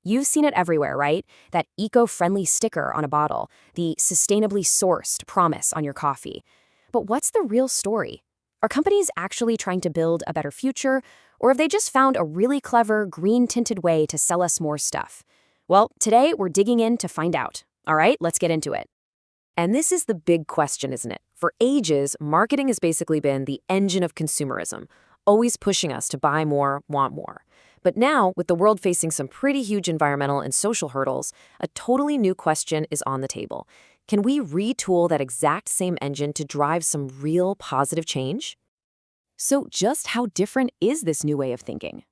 You've seen it everywhere, right? That eco-friendly sticker on a bottle, the sustainably sourced promise on your coffee. But what's the real story? Are companies actually trying to build a better future, or have they just found a really clever, green-tinted way to sell us more stuff? Well, today we're digging in to find out. All right, let's get into it. And this is the big question, isn't it? For ages, marketing has basically been the engine of consumerism, always pushing us to buy more, want more. But now, with the world facing some pretty huge environmental and social hurdles, a totally new question is on the table. Can we retool that exact same engine to drive some real positive change? So, just how different is this new way of thinking?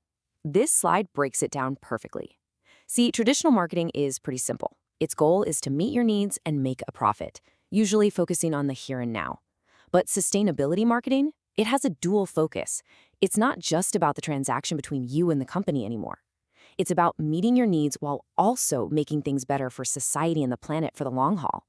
This slide breaks it down perfectly. See, traditional marketing is pretty simple. Its goal is to meet your needs and make a profit, usually focusing on the here and now. But sustainability marketing, it has a dual focus. It's not just about the transaction between you and the company anymore. It's about meeting your needs while also making things better for society and the planet for the long haul.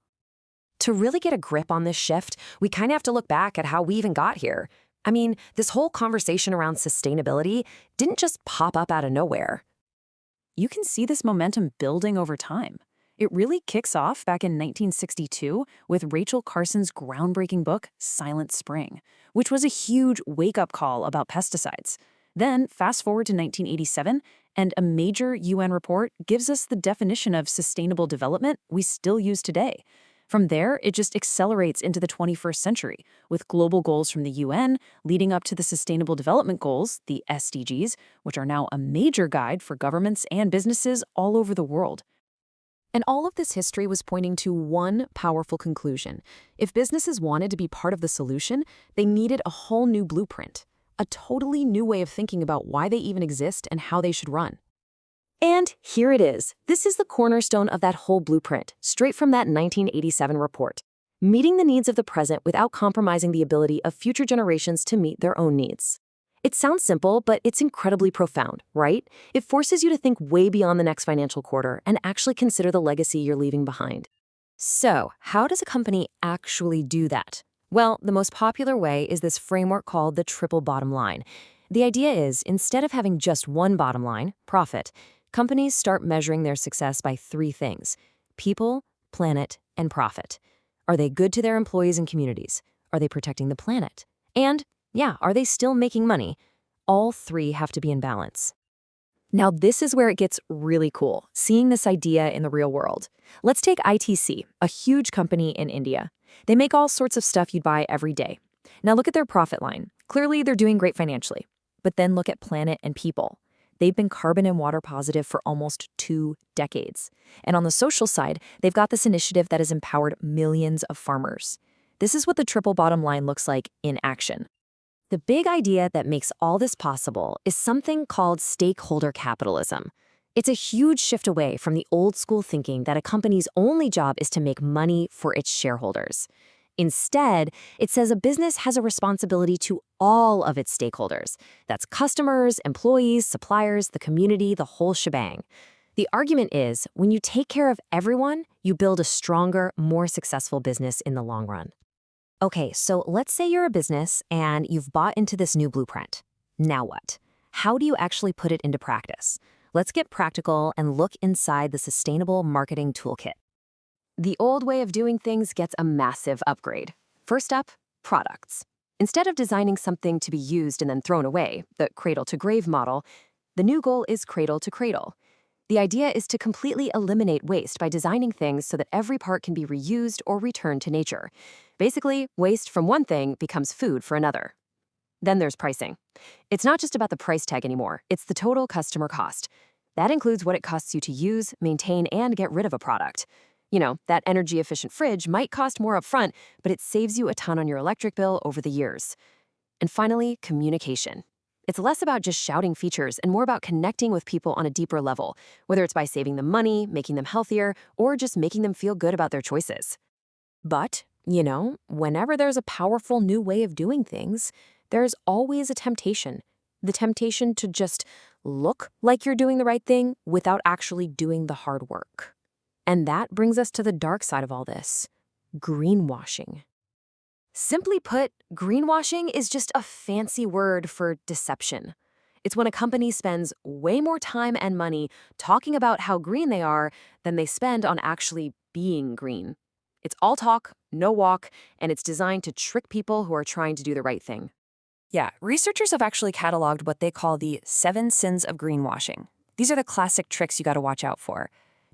To really get a grip on this shift, we kind of have to look back at how we even got here. I mean, this whole conversation around sustainability didn't just pop up out of nowhere. You can see this momentum building over time. It really kicks off back in 1962 with Rachel Carson's groundbreaking book, Silent Spring, which was a huge wake-up call about pesticides. Then, fast forward to 1987, and a major UN report gives us the definition of sustainable development we still use today. From there, it just accelerates into the 21st century, with global goals from the UN leading up to the Sustainable Development Goals, the SDGs, which are now a major guide for governments and businesses all over the world. And all of this history was pointing to one powerful conclusion. If businesses wanted to be part of the solution, they needed a whole new blueprint, a totally new way of thinking about why they even exist and how they should run. And here it is. This is the cornerstone of that whole blueprint, straight from that 1987 report. Meeting the needs of the present without compromising the ability of future generations to meet their own needs. It sounds simple, but it's incredibly profound, right? It forces you to think way beyond the next financial quarter and actually consider the legacy you're leaving behind. So, how does a company actually do that? Well, the most popular way is this framework called the triple bottom line. The idea is, instead of having just one bottom line, profit, companies start measuring their success by three things: people, planet, and profit. Are they good to their employees and communities? Are they protecting the planet? And are they still making money? All three have to be in balance. Now, this is where it gets really cool, seeing this idea in the real world. Let's take ITC, a huge company in India. They make all sorts of stuff you'd buy every day. Now look at their profit line. Clearly, they're doing great financially. But then look at planet and people. They've been carbon and water positive for almost 2 decades. And on the social side, they've got this initiative that has empowered millions of farmers. This is what the triple bottom line looks like in action. The big idea that makes all this possible is something called stakeholder capitalism. It's a huge shift away from the old school thinking that a company's only job is to make money for its shareholders. Instead, it says a business has a responsibility to all of its stakeholders. That's customers, employees, suppliers, the community, the whole shebang. The argument is, when you take care of everyone, you build a stronger, more successful business in the long run. Okay, so let's say you're a business and you've bought into this new blueprint. Now what? How do you actually put it into practice? Let's get practical and look inside the Sustainable Marketing Toolkit. The old way of doing things gets a massive upgrade. First up, products. Instead of designing something to be used and then thrown away, the cradle-to-grave model, the new goal is cradle-to-cradle. The idea is to completely eliminate waste by designing things so that every part can be reused or returned to nature. Basically, waste from one thing becomes food for another. Then there's pricing. It's not just about the price tag anymore, it's the total customer cost. That includes what it costs you to use, maintain, and get rid of a product. You know, that energy-efficient fridge might cost more upfront, but it saves you a ton on your electric bill over the years. And finally, communication. It's less about just shouting features and more about connecting with people on a deeper level, whether it's by saving them money, making them healthier, or just making them feel good about their choices. But, whenever there's a powerful new way of doing things, there's always a temptation. The temptation to just look like you're doing the right thing without actually doing the hard work. And that brings us to the dark side of all this: greenwashing. Simply put, greenwashing is just a fancy word for deception. It's when a company spends way more time and money talking about how green they are than they spend on actually being green. It's all talk, no walk, and it's designed to trick people who are trying to do the right thing. Yeah, researchers have actually cataloged what they call the 7 sins of greenwashing. These are the classic tricks you got to watch out for.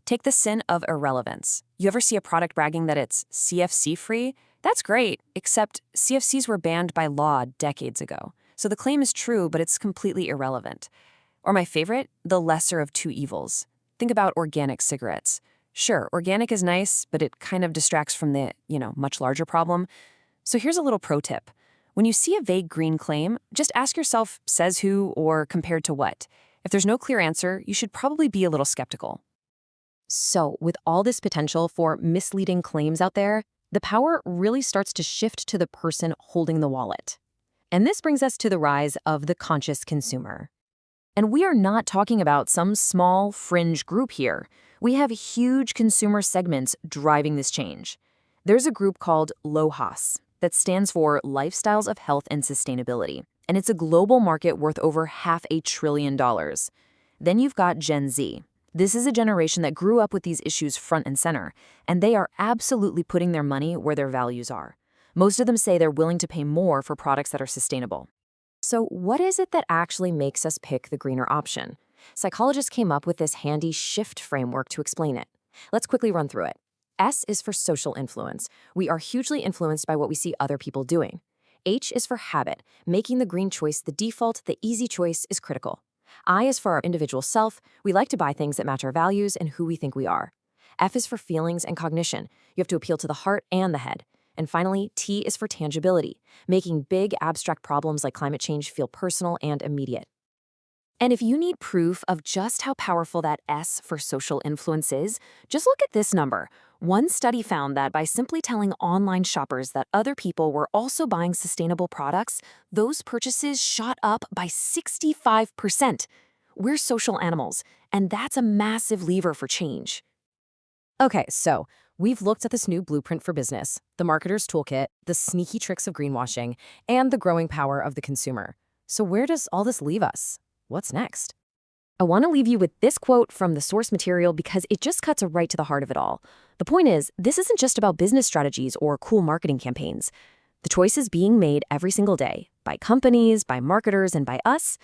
Take the sin of irrelevance. You ever see a product bragging that it's CFC free? That's great, except CFCs were banned by law decades ago. So the claim is true, but it's completely irrelevant. Or my favorite, the lesser of two evils. Think about organic cigarettes. Sure, organic is nice, but it kind of distracts from the, much larger problem. So here's a little pro tip. When you see a vague green claim, just ask yourself, says who or compared to what? If there's no clear answer, you should probably be a little skeptical. So, with all this potential for misleading claims out there, the power really starts to shift to the person holding the wallet. And this brings us to the rise of the conscious consumer. And we are not talking about some small fringe group here. We have huge consumer segments driving this change. There's a group called LOHAS that stands for Lifestyles of Health and Sustainability, and it's a global market worth over $500 billion. Then you've got Gen Z. This is a generation that grew up with these issues front and center, and they are absolutely putting their money where their values are. Most of them say they're willing to pay more for products that are sustainable. So what is it that actually makes us pick the greener option? Psychologists came up with this handy shift framework to explain it. Let's quickly run through it. S is for social influence. We are hugely influenced by what we see other people doing. H is for habit. Making the green choice the default, the easy choice is critical. I is for our individual self. We like to buy things that match our values and who we think we are. F is for feelings and cognition. You have to appeal to the heart and the head. And finally, T is for tangibility, making big abstract problems like climate change feel personal and immediate. And if you need proof of just how powerful that S for social influence is, just look at this number. One study found that by simply telling online shoppers that other people were also buying sustainable products, those purchases shot up by 65%. We're social animals, and that's a massive lever for change. Okay, so we've looked at this new blueprint for business, the marketer's toolkit, the sneaky tricks of greenwashing, and the growing power of the consumer. So where does all this leave us? What's next? I want to leave you with this quote from the source material because it just cuts right to the heart of it all. The point is, this isn't just about business strategies or cool marketing campaigns. The choices being made every single day by companies, by marketers, and by us,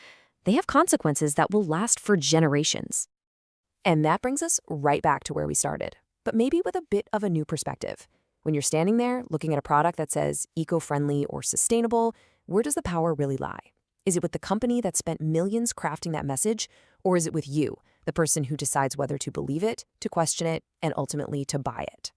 they have consequences that will last for generations. And that brings us right back to where we started, but maybe with a bit of a new perspective. When you're standing there looking at a product that says eco-friendly or sustainable, where does the power really lie? Is it with the company that spent millions crafting that message, or is it with you, the person who decides whether to believe it, to question it, and ultimately to buy it?